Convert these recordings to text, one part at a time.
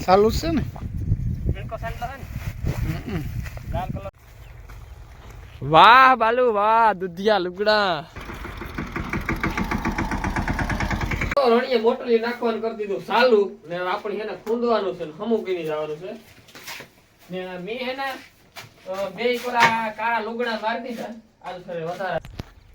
ચાલુ છે ને વાહ બાલુ વાહ દુધિયા લુગડા રણીએ મોટલી નાખવાનું કરી દીધું ચાલુ ને આપણે એને ખૂંદવાનું છે હમું કીની જવાનું છે ને મેં એને બે કોલા કાળા લુગડા મારી દીધા આજ ફરે વધારે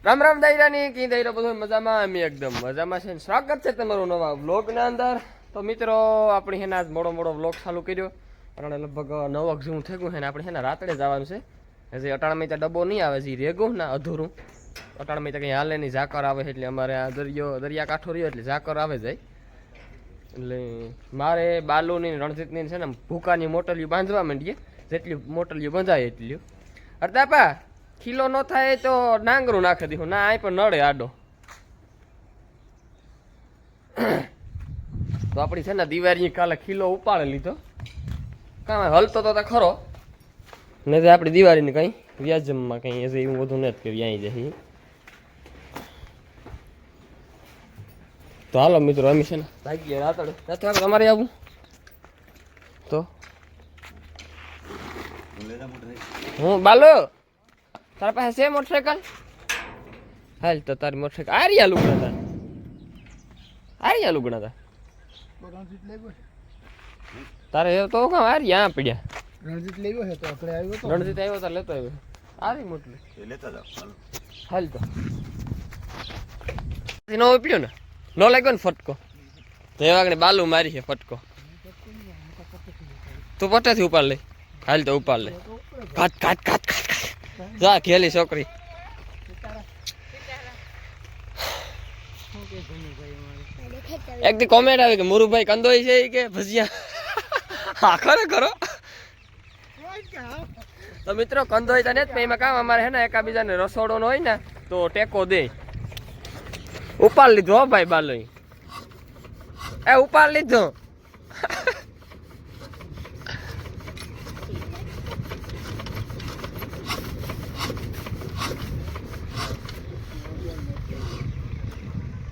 રામ રામ દાયરાની કી દાયરા બધું મજામાં અમે એકદમ મજામાં છે સ્વાગત છે તમારું નવા વ્લોગ ના અંદર તો મિત્રો આપણે એના મોડો વ્લોગ ચાલુ કર્યો કારણ લગભગ 9 વાગે જેવું થઈ ગયું છે ને આપણે એના રાત્રે જવાનું છે હજી અટાણામાં ત્યાં ડબ્બો નહીં આવે છે રેગું ના અધૂરું અટાણામાં ત્યાં કંઈ હાલે નહીં ઝાકર આવે એટલે અમારે આ દરિયા કાંઠો રહ્યો એટલે ઝાકર આવે જાય એટલે મારે બાલુની રણજીતની છે ને ભૂકાની મોટલીઓ બાંધવા માંડીએ જેટલી મોટલીઓ બંધાય એટલી અર્તાપા ખીલો ન થાય તો ડાંગરું નાખી દીધું ના આ પણ નડે આડો તો આપણી છે ને દિવાળી કાલે ખીલો ઉપાડી લીધો કામ હલતો તો ખરો ને આપણી દિવાળીને કંઈ વ્યાજમાં કંઈ હશે એવું બધું નથી કે વ્યાઈ જાય તો હાલો મિત્રો અમે છે ને ભાગીએ રાતડે રાત તમારે આવું તો હું બાલો તારા પાસે છે મોટરસાયકલ હાલ તો તારી મોટરસાયકલ આરિયા લુગડા તા તારે તો કામ આરિયા પડ્યા રણજીત લેવો છે તો આપણે આવ્યો તો રણજીત આવ્યો તો લેતો આવ્યો આરી મોટલી લેતા જાવ હાલ તો નો પીડ્યો ને નો લાગ્યો ને ફટકો તો એ વાગણે બાલુ મારી છે ફટકો તું પટેથી ઉપાડ લે હાલ તો ઉપાડ લે કાટ જા ખેલી છોકરી એક દી કોમેન્ટ આવી કે મુરુભાઈ કંદોઈ છે કે ભજીયા હા ખરો તો મિત્રો કંદોઈ તો ને જ એમાં કામ અમારે હે ને એકાબીજાને રસોડો નો હોય ને તો ટેકો દે ઉપાડ લીધો હો ભાઈ બાલો એ ઉપાડ લીધો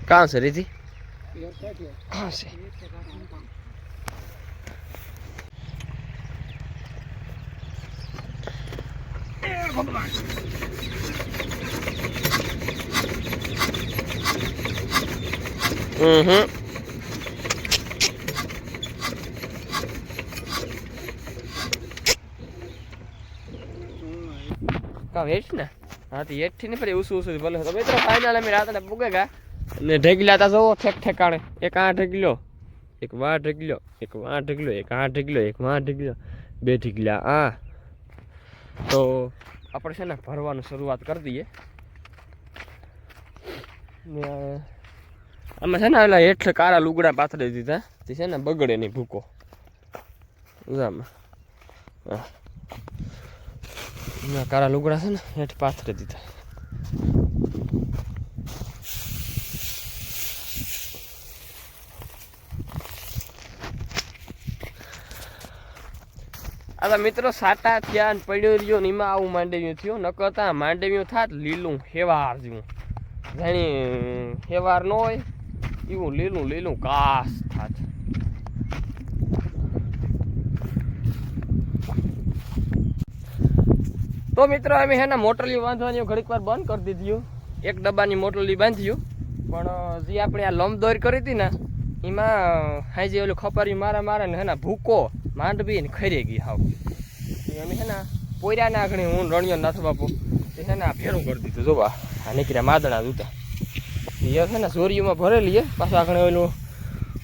कहाँ से रिद्धि कहाँ से का वेट ना हाँ तो ये ठीक नहीं पर उस बोले तो मित्रों फाइनल में रात पुगेगा ने ढेगला था जो ठेक ठेकाणे एक आ ढेगलो एक वहाँ ढेगलो एक वहाँ ढेगलो एक आ ढेगलो एक वहाँ ढेगलो बे ढेगला आ तो આપણે છે ને ભરવાનું શરૂઆત કરી દઈએ આમાં છે ને એટલે હેઠ કાળા લુગડા પાથરી દીધા તે છે ને બગડે નહીં ભૂકો કાળા લુગડા છે ને હેઠ પાથરી દીધા આ મિત્રો સાટા થયા ને પડ્યો રહ્યો ને એમાં આવું માંડવ્યું થયું નકરતા માંડવ્યું થાત લીલું હેવાર જેવું જાણી હેવાર ન હોય એવું લીલું કાસ થાત તો મિત્રો અમે હેના મોટરલી બાંધવાની ઘડીક વાર બંધ કરી દીધી એક ડબ્બાની મોટરલી બાંધ્યું પણ જે આપણે આ લંબદોર કરી હતી ને એમાં હાજી ઓલું ખપારી મારે ને હેના ભૂકો માંડવી ને ખરી ગઈ હાવ અમે હે ને પોર્યા ના આગળ હું રણિયો નાથ બાપુ એ હે ને આ ફેરું કરી દીધું જોવા આ નીકળ્યા માદણા દૂતા એ છે ને ચોરીઓમાં ભરેલી પાછું આગળ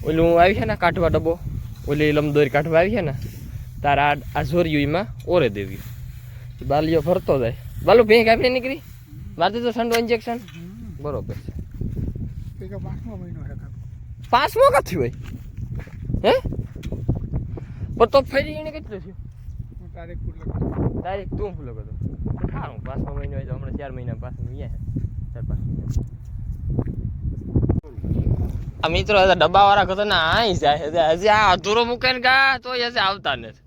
ઓલું આવી છે ને કાઢવા ડબ્બો ઓલી લંબદોરી કાઢવા આવી છે ને તારા આ ચોરીઓ એમાં ઓરે દેવી બાલીઓ ભરતો જાય બાલુ ભેંક આપીને નીકળી મારી દીધો ઠંડો ઇન્જેક્શન બરોબર છે 5મો કાથી હોય હે પણ તો ફરી એને કેટલું થયું ડાયરેક્ટ તું ફૂલો કરતો સારું 5મો મહિનો હોય તો હમણાં 4 મહિના પાછું અહીંયા 4-5 મહિના આ મિત્રો ડબ્બા વાળા કહો ને આઈ જાય હજી આ અધૂરો મૂકે ને ગા તો હજી આવતા નથી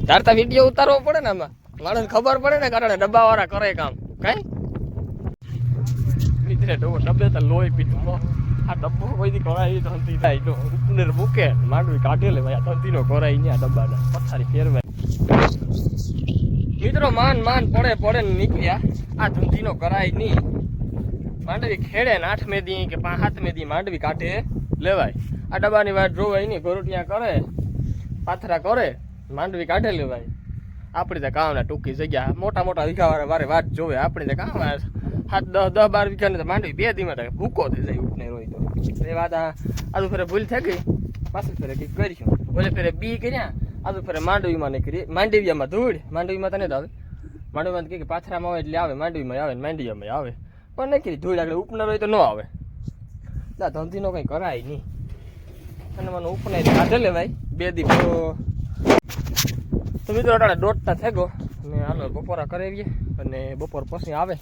તારતા વિડીયો ઉતારવો પડે ને આમાં માણસ ખબર પડે ને કારણ ડબ્બા વાળા કરે કામ કઈ મિત્ર ડબ્બે તો લોહી પીધું આ ડબ્બો કોઈથી કરાય ધંધી થાય તો ઉપનેર મૂકે માંડવી કાઢે લે ભાઈ આ ધંધીનો કરાય ને આ ડબ્બાના પથારી ફેરવાય મિત્રો માન પડે ને નીકળ્યા આ ધંધીનો કરાય નહીં માંડવી ખેડે ને 8 મેદી કે 5-7 મેદી માંડવી કાઢે લેવાય આ ડબ્બાની વાત જોવાય નહીં ગોરટિયા કરે પાથરા કરે માંડવી કાઢે લેવાય આપણી તો કામના ટૂંકી જગ્યા મોટા વીઘા વારે વાત જોવે આપણી તો કામ 7-10-12 વીઘાને તો માંડવી 2 દીમાં ભૂકો થઈ જાય ઉપને રોય તો એ વાત આજુ ફેરે ભૂલ થઈ ગઈ પાછું ફેરે કંઈક કરીશું ઓલે ફેરે બી કર્યા આજુ ફેરે માંડવીમાં નીકળી માંડવીયામાં ધૂળ માંડવીમાં તને તો આવે માંડવીમાં કે પાથરામાં આવે એટલે આવે માંડવીમાં આવે ને માંડવીયામાં આવે પણ નીકળી ધૂળ આગળ ઉપને રોય તો ન આવે ના ધંધીનો કંઈ કરાય નહીં અને મને ઉપને કાઢે લેવાય 2 દી તો મિત્રો અટાણે દોડતા થઈ ગયો ને હાલો બપોરા કરાવીએ અને બપોર પછી આવે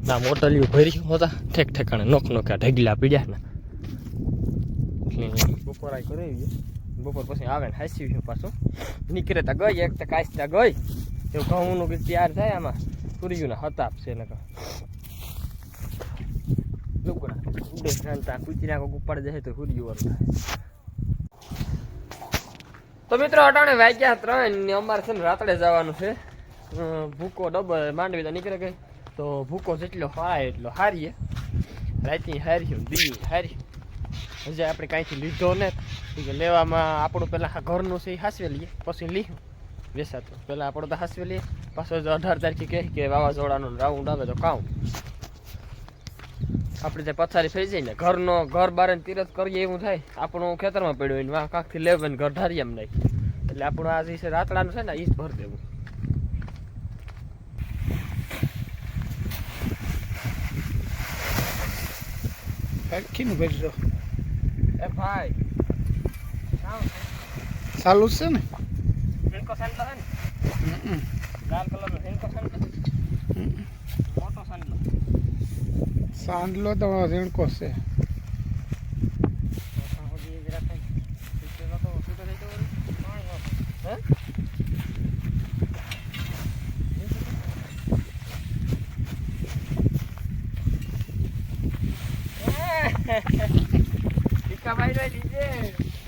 ના મોટલિયું ભરી હોતા ઠેકાણે નોખ્યા ઢગલા પીડ્યા ને એટલે બપોરા કરાવીએ બપોર પછી આવે ને હાસ્યું પાછું નીકળે તા ગઈ એક તો કાચતા ગઈ એવું ઘઉંનું કંઈક તૈયાર થાય આમાં સૂર્યુના હતાપ છે ને લુકડા ઉડે જાણતા કુચરા કોક ઉપર જાય તો સૂર્યું થાય તો મિત્રો અટાણે વાગ્યા 3 ને અમારે છે ને રાત્રે જવાનું છે ભૂકો ડબ્બો માંડવી તો નીકળે ગઈ તો ભૂકો જેટલો હાય એટલો હારીએ રાતની હાર્યું દી હારી હજી આપણે કાંઈથી લીધો ને લેવામાં આપણું પહેલાં ઘરનું છે એ હાસવે લઈએ પછી લીધું વેસાતું પહેલાં આપણું તો હાસવે લઈએ પાછો 18 તારીખે કહે કે વાવાઝોડાનું રાઉન્ડ આવે તો કામ આપણે ત્યાં પથારી થઈ જાય ને ઘર બારે તીરથ કરીએ એવું થાય આપણું ખેતરમાં પડ્યું હોય ને વાં કાંકથી લેવે ને ઘર ઢારીએ એમ નહીં એટલે આપણું આ જે છે રાતડાનું છે ને એ જ ભરી દેવું કીનું ભરી એ ભાઈ ચાલુ છે ને હિંકો સાંડલો છે ને લાલ કલરનો હિંકો સાંડલો મોટો સાંડલો સાંડલો તો ઝીણકો છે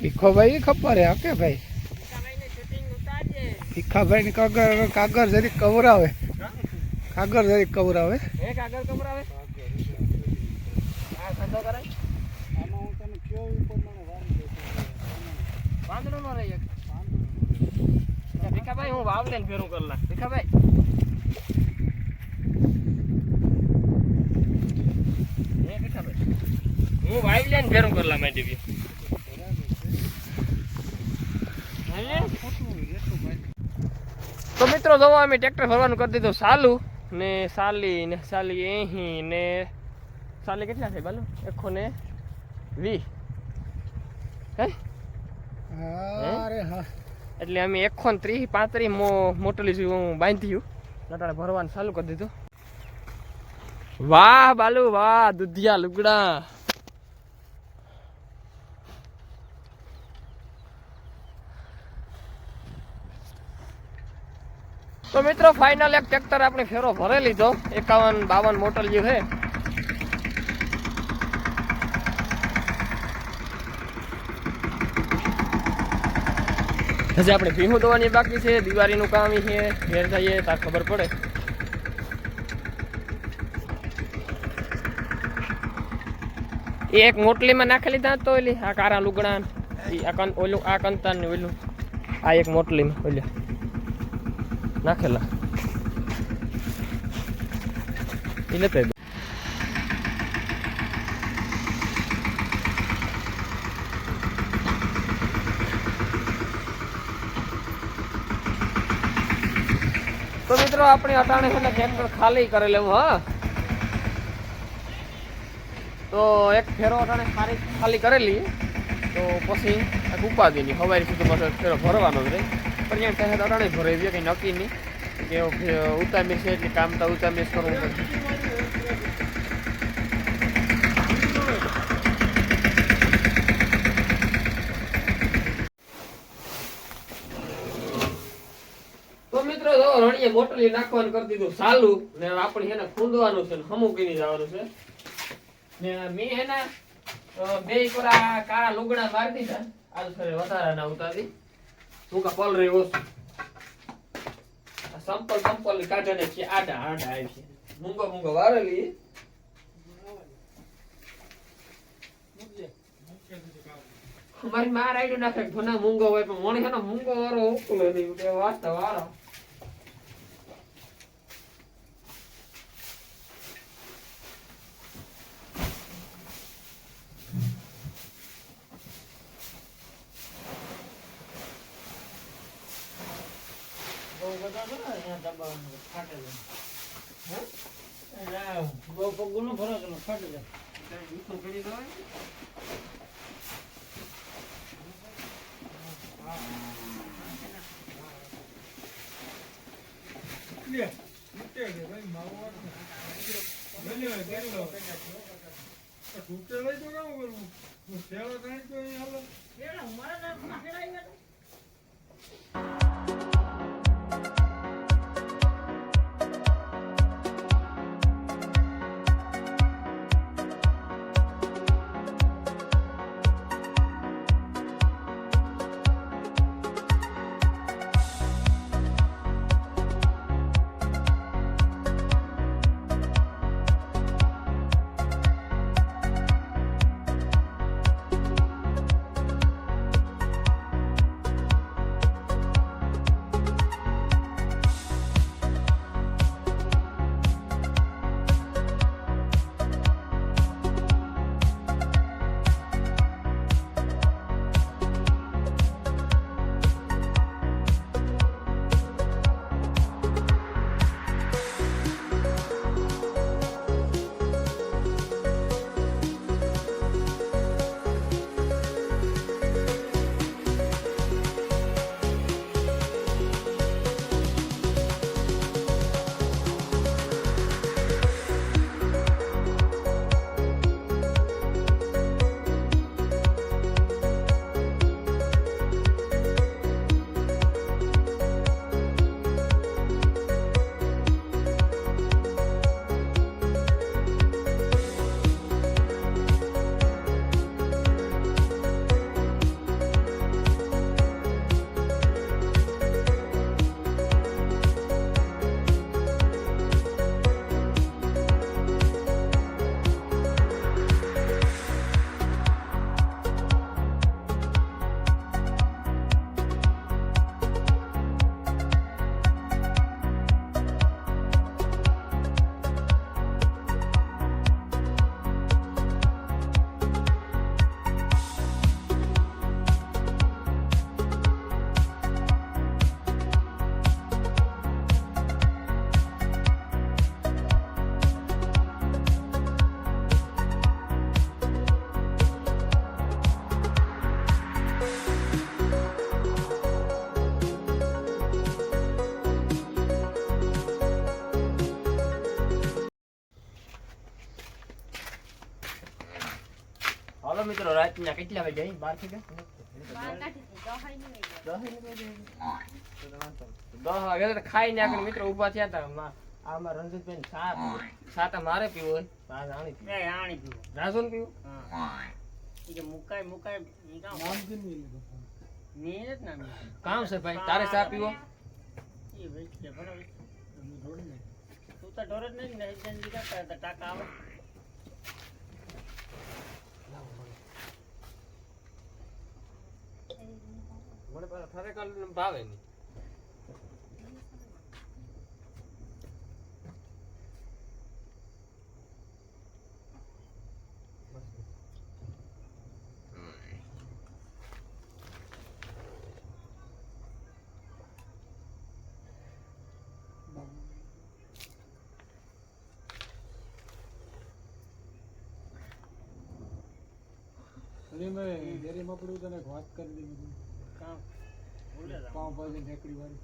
ભીખાભાઈ ખબર હે કે ભાઈ ભીખાભાઈ ની કાગર જરી કવરાવે કાગર જરી કવરાવે ભીખાભાઈ હું વાવલે ફેરું કરલા ભીખાભાઈ હું વાવલે ફેરું કરલા મેં દેવી તો મિત્રો જોવા અમે ટ્રેક્ટર ભરવાનું કરી દીધું સાલું ને સાલી અહીં ને સાલી કેટલા છે બાલુ 120 હે અરે હા એટલે અમે 130-35 મોટલી હું બાંધ્યું નટાણે ભરવાનું ચાલુ કરી દીધું વાહ બાલુ વાહ દુધિયા લુગડા તો મિત્રો ફાઇનલ એક ટ્રેક્ટર આપણે ફેરો ભરે લીધો 51-52 મોટલિયું છે હજી આપણે ભીહું દોવાની બાકી છે દિવાળીનું કામ છે ઘેર જઈએ તાર ખબર પડે એક મોટલીમાં નાખી લીધા તો ઓલી આ કારા લુગડા ઓલું આ કંતાન ને ઓલું આ એક મોટલીમાં ઓલ્યા નાખેલા એ લેતા તો મિત્રો આપણે અટાણે છે ને ટ્રેક્ટર ખાલી કરી લેવું હા તો એક ફેરો અટાણે ખાલી કરેલી તો પછી ઉપાધિની સવારી સુધી પાછો ફેરો ભરવાનો જ રહે પણ એમ કહે અટાણે ભરાઈ દે કંઈ નક્કી નહીં કે ઉતામીર છે એટલે કામ તો ઉતામીર કરવું પડે તો મિત્રો જો રણીએ બોટલી નાખવાનું કરી દીધું સાલું ને આપણે એને ખૂંદવાનું છે ને હમું કીની જવાનું છે ને મેં એને બે કોરા કાળા લુગડા મારી દીધા આજ ફરે વધારાના ઉતારી ટૂંકા પલ રહ્યો સંપલ કાઢે છે આડા આવી છે મૂંગો વારેલી મારી માર આઈડો નાખે ઘણા મૂંગો હોય પણ મને છે ને મૂંગો વાળો ઉકલો નહીં કે વાસ્તા વાળો બહુ પગુનો ફરક નો ફાટી જાય હાલો મિત્રો રાતના કેટલા વાગે આવી 12 થઈ ગયા 10 વાગે તો ખાઈને આગળ મિત્રો ઊભા થયા હતા આમાં રણજીતભાઈ સાતા મારે પીવો હોય આણી પીવો રાજોન પીવો કામ છે ભાઈ તારે ચા પીવો તું તો ઢોર જ નહીં ને ટાકા આવે મને પેલા ખરેખર ભાવે નહીં ડેરીમાં પડ્યું તને વાત કરી દીધી પાઉંભાજી ઢેકડી વાળી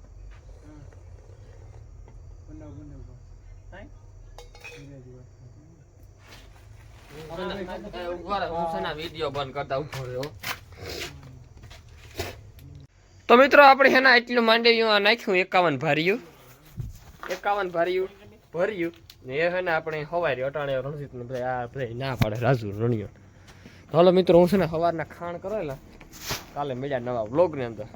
વિડીયો બંધ કરતા ઉભો રહ્યો તો મિત્રો આપણે હેના એટલું માંડવ્યું નાખ્યું 51 ભર્યું ને એ હે ને આપણે હવારી અટાણે રણજીત ને ભાઈ આ ભાઈ ના પાડે રાજુ રણિયો હાલો મિત્રો હું છે ને સવારના ખાણ કરેલા કાલે મળ્યા નવા વ્લોગની અંદર